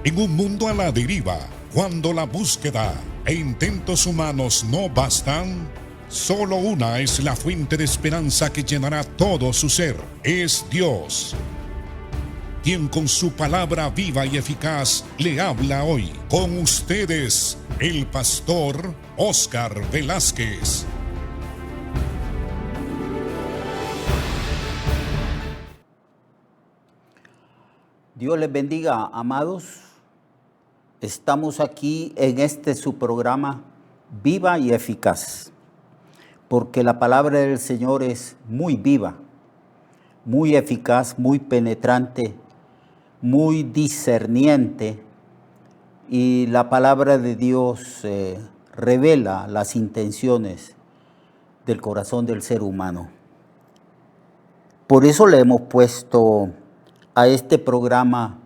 En un mundo a la deriva, cuando la búsqueda e intentos humanos no bastan, solo una es la fuente de esperanza que llenará todo su ser. Es Dios, quien con su palabra viva y eficaz le habla hoy. Con ustedes, el pastor Óscar Velázquez. Dios les bendiga, amados. Estamos aquí en su programa Viva y Eficaz, porque la palabra del Señor es muy viva, muy eficaz, muy penetrante, muy discerniente, y la palabra de Dios revela las intenciones del corazón del ser humano. Por eso le hemos puesto a este programa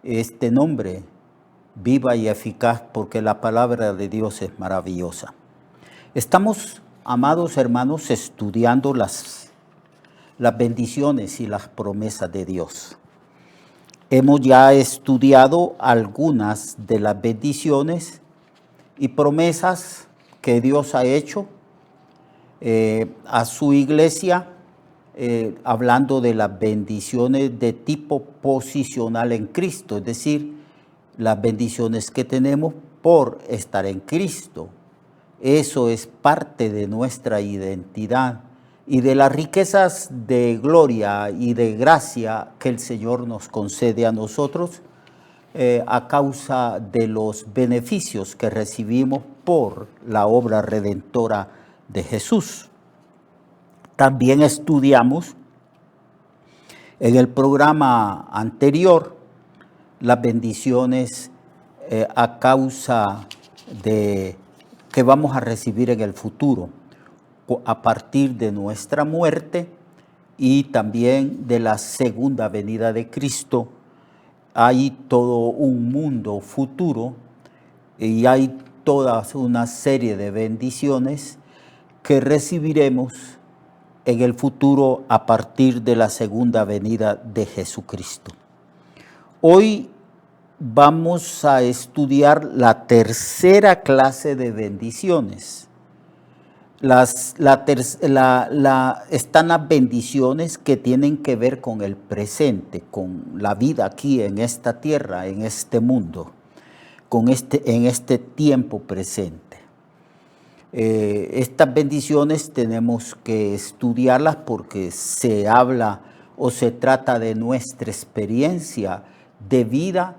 este nombre, Viva y Eficaz, porque la palabra de Dios es maravillosa. Estamos, amados hermanos, estudiando las bendiciones y las promesas de Dios. Hemos ya estudiado algunas de las bendiciones y promesas que Dios ha hecho a su iglesia, hablando de las bendiciones de tipo posicional en Cristo, es decir, las bendiciones que tenemos por estar en Cristo. Eso es parte de nuestra identidad y de las riquezas de gloria y de gracia que el Señor nos concede a nosotros a causa de los beneficios que recibimos por la obra redentora de Jesús. También estudiamos en el programa anterior las bendiciones a causa de que vamos a recibir en el futuro a partir de nuestra muerte y también de la segunda venida de Cristo. Hay todo un mundo futuro y hay toda una serie de bendiciones que recibiremos en el futuro a partir de la segunda venida de Jesucristo. Hoy vamos a estudiar la tercera clase de bendiciones. Están las bendiciones que tienen que ver con el presente, con la vida aquí en esta tierra, en este mundo, en este tiempo presente. Estas bendiciones tenemos que estudiarlas porque se habla o se trata de nuestra experiencia de vida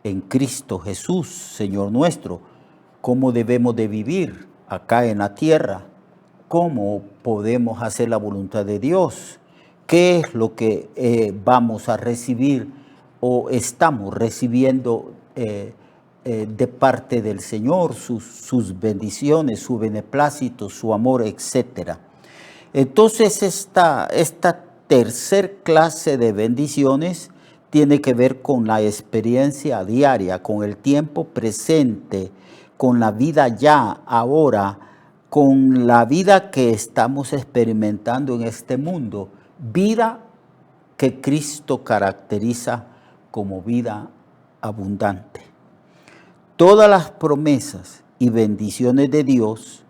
en Cristo Jesús, Señor nuestro, cómo debemos de vivir acá en la tierra, cómo podemos hacer la voluntad de Dios, qué es lo que vamos a recibir o estamos recibiendo de parte del Señor, sus bendiciones, su beneplácito, su amor, etc. Entonces esta tercer clase de bendiciones tiene que ver con la experiencia diaria, con el tiempo presente, con la vida ya, ahora, con la vida que estamos experimentando en este mundo, vida que Cristo caracteriza como vida abundante. Todas las promesas y bendiciones de Dios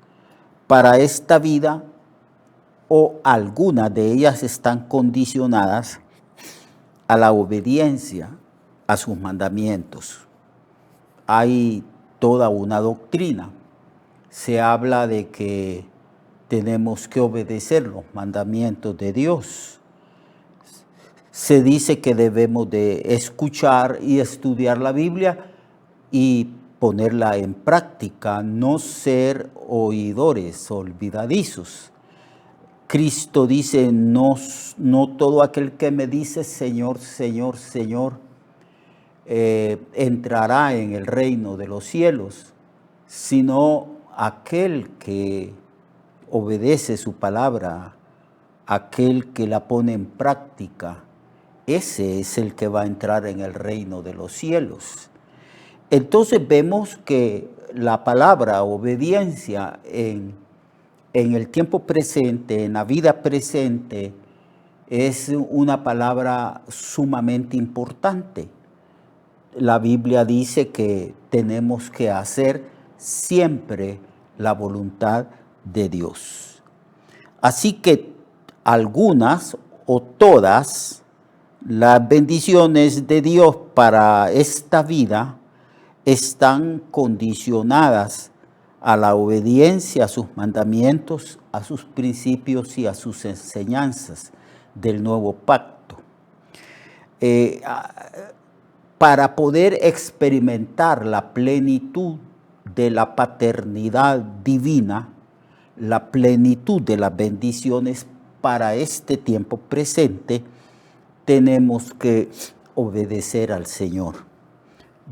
para esta vida o algunas de ellas están condicionadas a la obediencia a sus mandamientos. Hay toda una doctrina. Se habla de que tenemos que obedecer los mandamientos de Dios. Se dice que debemos de escuchar y estudiar la Biblia y ponerla en práctica, no ser oidores olvidadizos. Cristo dice, no todo aquel que me dice Señor, Señor, Señor, entrará en el reino de los cielos, sino aquel que obedece su palabra, aquel que la pone en práctica, ese es el que va a entrar en el reino de los cielos. Entonces vemos que la palabra obediencia en el tiempo presente, en la vida presente, es una palabra sumamente importante. la Biblia dice que tenemos que hacer siempre la voluntad de Dios. Así que algunas o todas las bendiciones de Dios para esta vida están condicionadas a la obediencia a sus mandamientos, a sus principios y a sus enseñanzas del nuevo pacto. Para poder experimentar la plenitud de la paternidad divina, la plenitud de las bendiciones para este tiempo presente, tenemos que obedecer al Señor,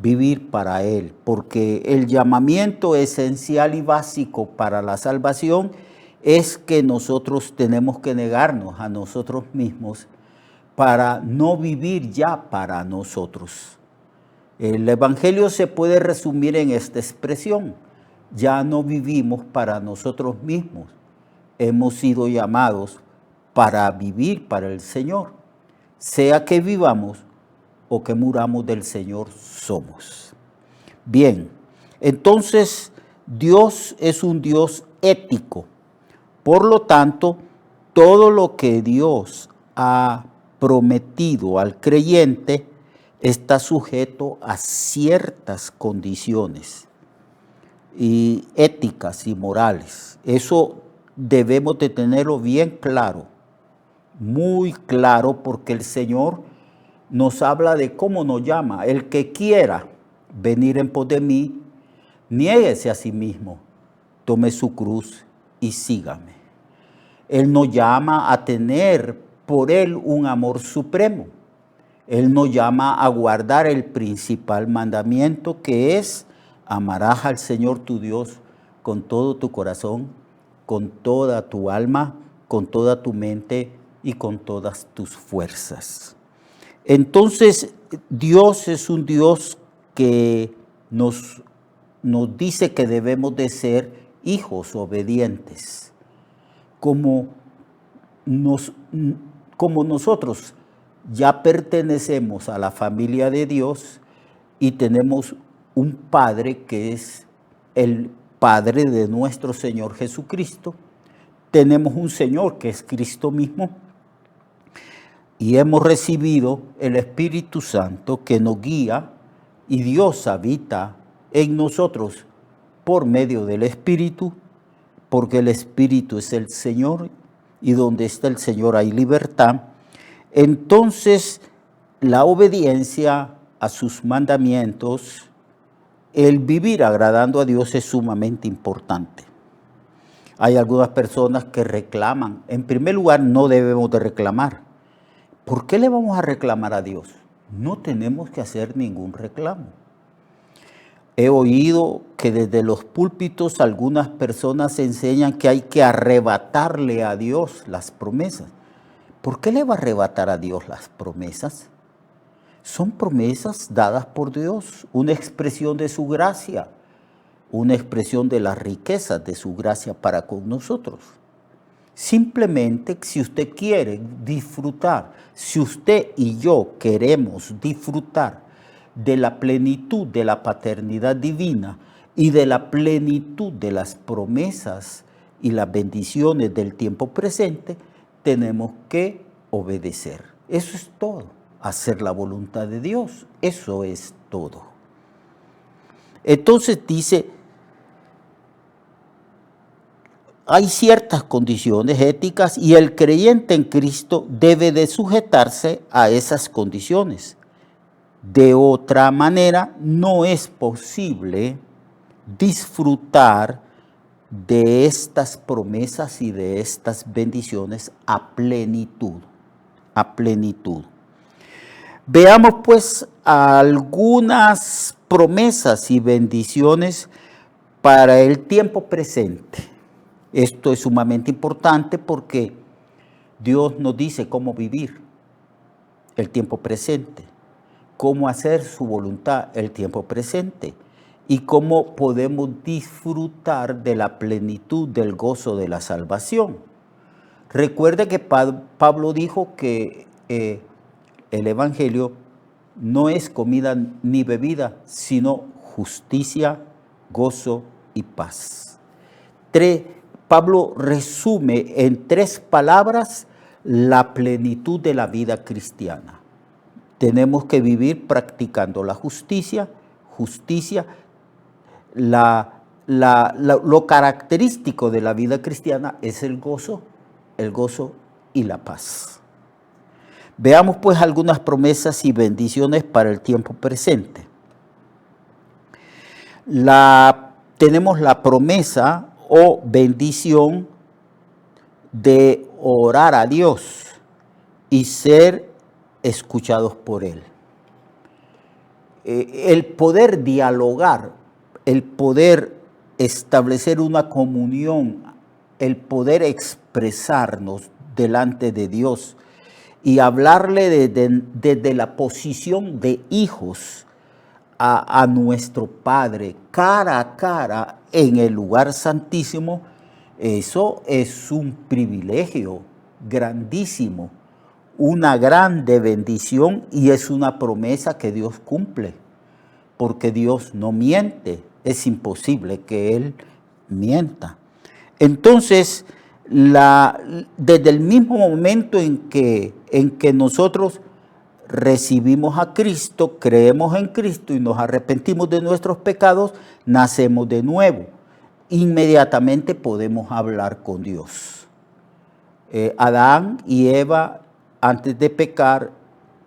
vivir para Él, porque el llamamiento esencial y básico para la salvación es que nosotros tenemos que negarnos a nosotros mismos para no vivir ya para nosotros. El Evangelio se puede resumir en esta expresión: ya no vivimos para nosotros mismos, hemos sido llamados para vivir para el Señor. Sea que vivamos o que muramos, del Señor somos. Bien, entonces Dios es un Dios ético. Por lo tanto, todo lo que Dios ha prometido al creyente está sujeto a ciertas condiciones y éticas y morales. Eso debemos de tenerlo bien claro, muy claro, porque el Señor nos habla de cómo nos llama. El que quiera venir en pos de mí, niéguese a sí mismo, tome su cruz y sígame. Él nos llama a tener por Él un amor supremo. Él nos llama a guardar el principal mandamiento, que es: amarás al Señor tu Dios con todo tu corazón, con toda tu alma, con toda tu mente y con todas tus fuerzas. Entonces, Dios es un Dios que nos dice que debemos de ser hijos obedientes, como nosotros ya pertenecemos a la familia de Dios y tenemos un Padre que es el Padre de nuestro Señor Jesucristo. Tenemos un Señor que es Cristo mismo y hemos recibido el Espíritu Santo que nos guía, y Dios habita en nosotros por medio del Espíritu, porque el Espíritu es el Señor y donde está el Señor hay libertad. Entonces, la obediencia a sus mandamientos, el vivir agradando a Dios, es sumamente importante. Hay algunas personas que reclaman. En primer lugar, no debemos de reclamar. ¿Por qué le vamos a reclamar a Dios? No tenemos que hacer ningún reclamo. He oído que desde los púlpitos algunas personas enseñan que hay que arrebatarle a Dios las promesas. ¿Por qué le va a arrebatar a Dios las promesas? Son promesas dadas por Dios, una expresión de su gracia, una expresión de las riquezas de su gracia para con nosotros. Simplemente, si usted quiere disfrutar, si usted y yo queremos disfrutar de la plenitud de la paternidad divina y de la plenitud de las promesas y las bendiciones del tiempo presente, tenemos que obedecer. Eso es todo. Hacer la voluntad de Dios. Eso es todo. Entonces dice, hay ciertas condiciones éticas y el creyente en Cristo debe de sujetarse a esas condiciones. De otra manera, no es posible disfrutar de estas promesas y de estas bendiciones a plenitud. A plenitud. Veamos pues algunas promesas y bendiciones para el tiempo presente. Esto es sumamente importante porque Dios nos dice cómo vivir el tiempo presente, cómo hacer su voluntad el tiempo presente y cómo podemos disfrutar de la plenitud del gozo de la salvación. Recuerde que Pablo dijo que el Evangelio no es comida ni bebida, sino justicia, gozo y paz. Pablo resume en 3 palabras la plenitud de la vida cristiana. Tenemos que vivir practicando la justicia. Lo característico de la vida cristiana es el gozo y la paz. Veamos pues algunas promesas y bendiciones para el tiempo presente. Tenemos la promesa o bendición de orar a Dios y ser escuchados por Él. El poder dialogar, el poder establecer una comunión, el poder expresarnos delante de Dios y hablarle desde la posición de hijos a nuestro Padre, cara a cara en el lugar santísimo, eso es un privilegio grandísimo, una grande bendición y es una promesa que Dios cumple, porque Dios no miente, es imposible que Él mienta. Entonces, desde el mismo momento en que nosotros recibimos a Cristo, creemos en Cristo y nos arrepentimos de nuestros pecados, nacemos de nuevo. Inmediatamente podemos hablar con Dios. Adán y Eva, antes de pecar,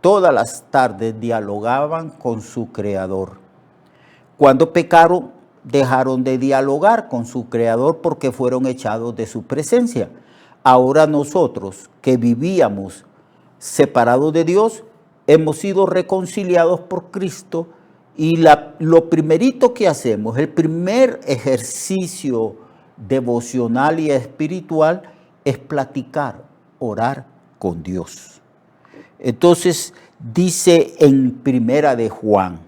todas las tardes dialogaban con su Creador. Cuando pecaron, dejaron de dialogar con su Creador porque fueron echados de su presencia. Ahora nosotros que vivíamos separados de Dios, hemos sido reconciliados por Cristo y lo primerito que hacemos, el primer ejercicio devocional y espiritual es platicar, orar con Dios. Entonces dice en Primera de Juan,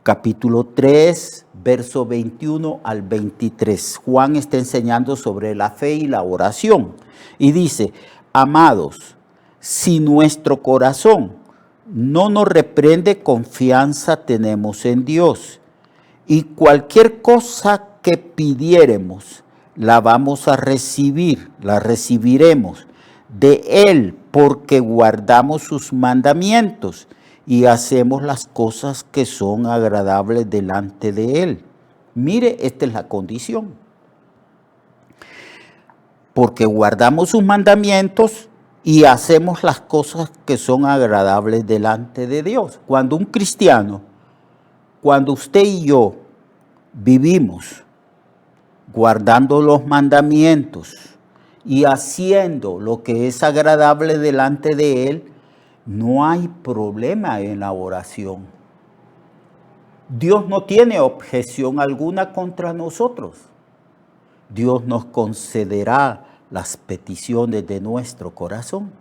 capítulo 3, verso 21 al 23. Juan está enseñando sobre la fe y la oración y dice: amados, si nuestro corazón no nos reprende, confianza tenemos en Dios. Y cualquier cosa que pidiéremos, la vamos a recibir, la recibiremos de Él, porque guardamos sus mandamientos y hacemos las cosas que son agradables delante de Él. Mire, esta es la condición. Porque guardamos sus mandamientos y hacemos las cosas que son agradables delante de Dios. Cuando un cristiano, cuando usted y yo vivimos guardando los mandamientos y haciendo lo que es agradable delante de Él, no hay problema en la oración. Dios no tiene objeción alguna contra nosotros. Dios nos concederá las peticiones de nuestro corazón.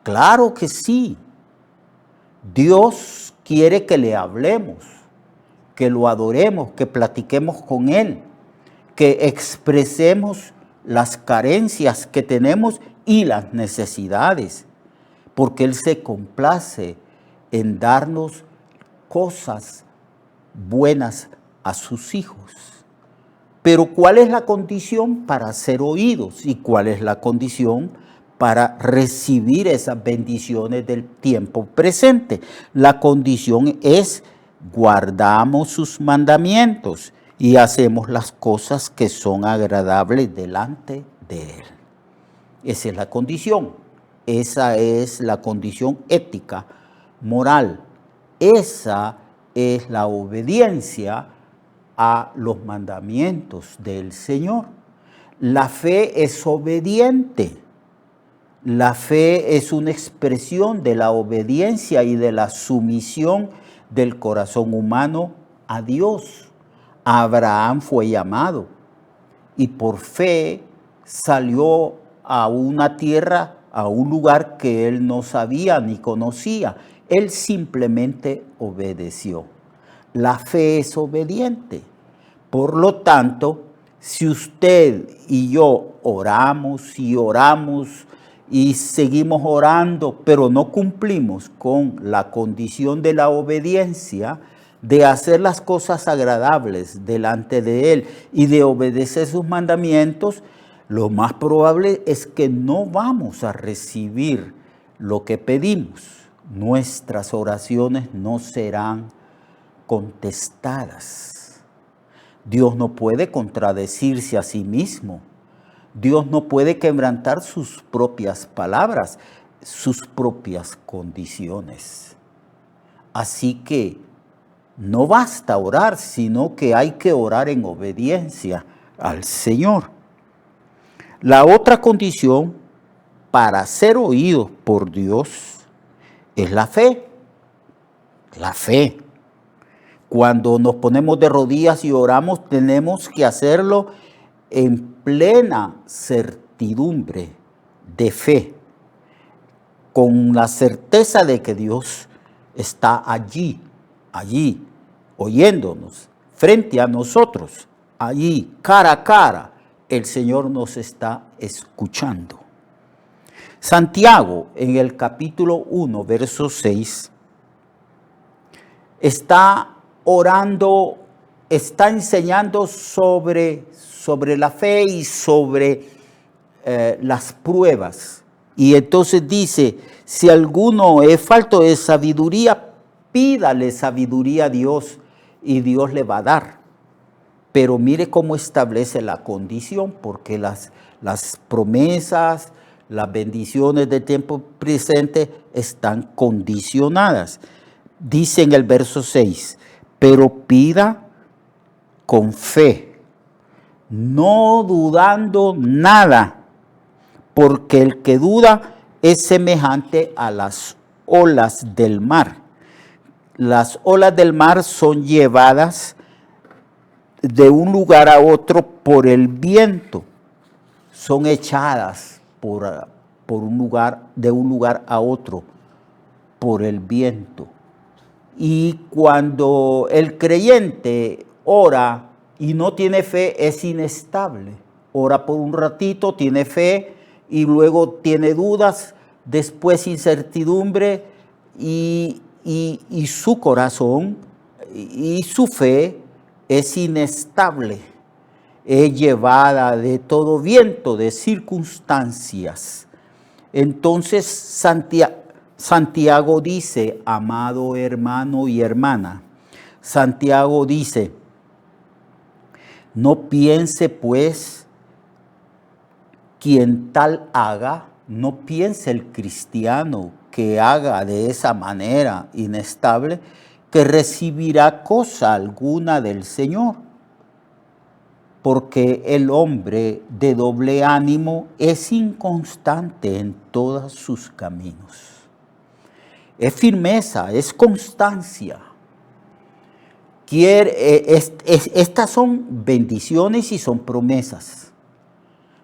Claro que sí. Dios quiere que le hablemos, que lo adoremos, que platiquemos con Él, que expresemos las carencias que tenemos y las necesidades, porque Él se complace en darnos cosas buenas a sus hijos. Pero ¿cuál es la condición para ser oídos? ¿Y cuál es la condición para recibir esas bendiciones del tiempo presente? La condición es: guardamos sus mandamientos y hacemos las cosas que son agradables delante de Él. Esa es la condición. Esa es la condición ética, moral. Esa es la obediencia a los mandamientos del Señor. La fe es obediente. La fe es una expresión de la obediencia y de la sumisión del corazón humano a Dios. Abraham fue llamado y por fe salió a una tierra, a un lugar que él no sabía ni conocía. Él simplemente obedeció. La fe es obediente. Por lo tanto, si usted y yo oramos y seguimos orando, pero no cumplimos con la condición de la obediencia, de hacer las cosas agradables delante de Él y de obedecer sus mandamientos, lo más probable es que no vamos a recibir lo que pedimos. Nuestras oraciones no serán contestadas. Dios no puede contradecirse a sí mismo. Dios no puede quebrantar sus propias palabras, sus propias condiciones. Así que no basta orar, sino que hay que orar en obediencia al Señor. La otra condición para ser oídos por Dios es la fe. La fe. Cuando nos ponemos de rodillas y oramos, tenemos que hacerlo en plena certidumbre de fe, con la certeza de que Dios está allí, oyéndonos, frente a nosotros, allí, cara a cara, el Señor nos está escuchando. Santiago, en el capítulo 1, verso 6, está orando, está enseñando sobre la fe y sobre las pruebas. Y entonces dice, si alguno es falto de sabiduría, pídale sabiduría a Dios y Dios le va a dar. Pero mire cómo establece la condición, porque las promesas, las bendiciones del tiempo presente están condicionadas. Dice en el verso 6, pero pida con fe, no dudando nada, porque el que duda es semejante a las olas del mar. Las olas del mar son llevadas de un lugar a otro por el viento, son echadas de un lugar a otro por el viento. Y cuando el creyente ora y no tiene fe, es inestable. Ora por un ratito, tiene fe y luego tiene dudas, después incertidumbre y su corazón y su fe es inestable, es llevada de todo viento, de circunstancias. Entonces Santiago dice, amado hermano y hermana, Santiago dice, no piense pues quien tal haga, no piense el cristiano que haga de esa manera inestable, que recibirá cosa alguna del Señor. Porque el hombre de doble ánimo es inconstante en todos sus caminos. Es firmeza, es constancia. Estas son bendiciones y son promesas.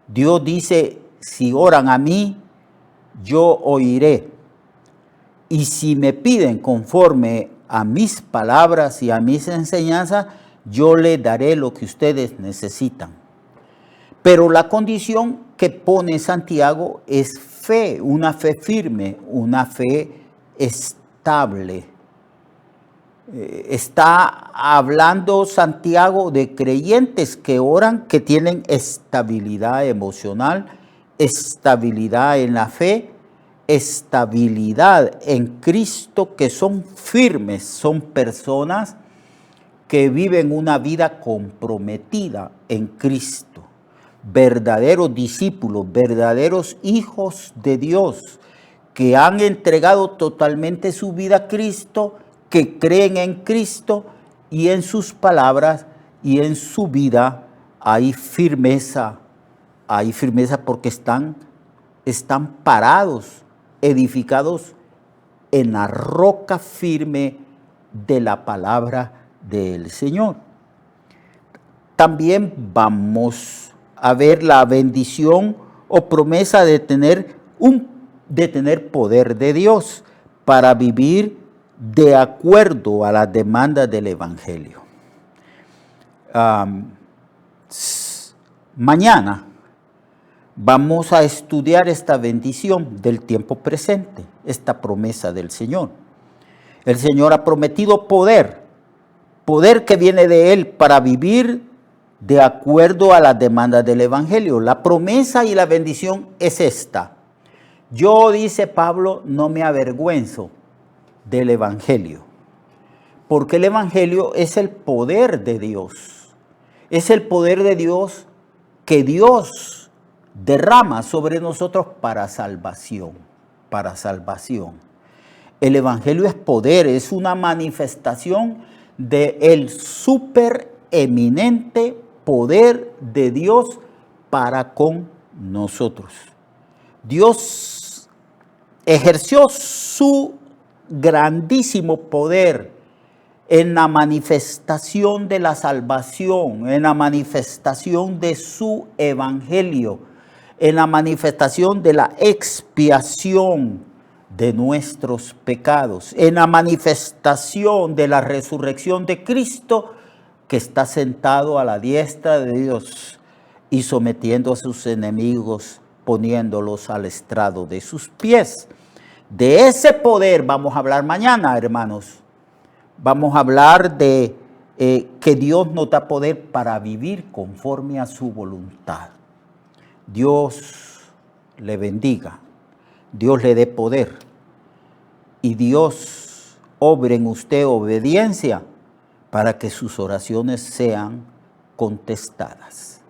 Dios dice, si oran a mí, yo oiré. Y si me piden conforme a mis palabras y a mis enseñanzas, yo les daré lo que ustedes necesitan. Pero la condición que pone Santiago es fe, una fe firme, una fe estable. Está hablando Santiago de creyentes que oran, que tienen estabilidad emocional, estabilidad en la fe, estabilidad en Cristo, que son firmes, son personas que viven una vida comprometida en Cristo, verdaderos discípulos, verdaderos hijos de Dios, que han entregado totalmente su vida a Cristo, que creen en Cristo y en sus palabras y en su vida hay firmeza porque están parados, edificados en la roca firme de la palabra del Señor. También vamos a ver la bendición o promesa de tener poder de Dios para vivir de acuerdo a las demandas del Evangelio. Mañana vamos a estudiar esta bendición del tiempo presente, esta promesa del Señor. El Señor ha prometido poder que viene de Él para vivir de acuerdo a las demandas del Evangelio. La promesa y la bendición es esta. Yo, dice Pablo, no me avergüenzo del Evangelio, porque el Evangelio es el poder de Dios. Es el poder de Dios que Dios derrama sobre nosotros para salvación, para salvación. El Evangelio es poder, es una manifestación del supereminente poder de Dios para con nosotros. Dios ejerció su grandísimo poder en la manifestación de la salvación, en la manifestación de su evangelio, en la manifestación de la expiación de nuestros pecados, en la manifestación de la resurrección de Cristo, que está sentado a la diestra de Dios y sometiendo a sus enemigos, poniéndolos al estrado de sus pies. De ese poder vamos a hablar mañana, hermanos. Vamos a hablar de que Dios nos da poder para vivir conforme a su voluntad. Dios le bendiga, Dios le dé poder y Dios obre en usted obediencia para que sus oraciones sean contestadas.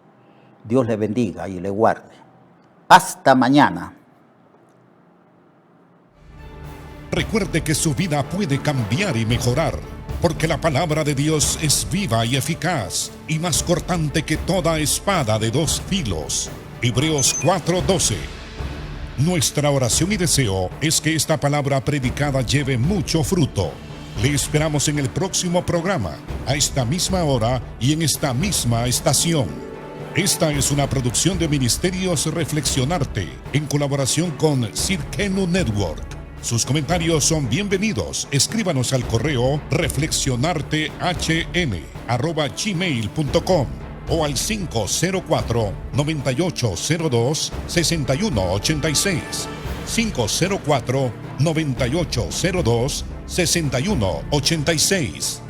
Dios le bendiga y le guarde. Hasta mañana. Recuerde que su vida puede cambiar y mejorar, porque la palabra de Dios es viva y eficaz, y más cortante que toda espada de dos filos. Hebreos 4:12. Nuestra oración y deseo es que esta palabra predicada lleve mucho fruto. Le esperamos en el próximo programa, a esta misma hora y en esta misma estación. Esta es una producción de Ministerios Reflexionarte, en colaboración con Cirkenu Network. Sus comentarios son bienvenidos. Escríbanos al correo reflexionartehn@gmail.com o al 504-9802-6186. 504-9802-6186.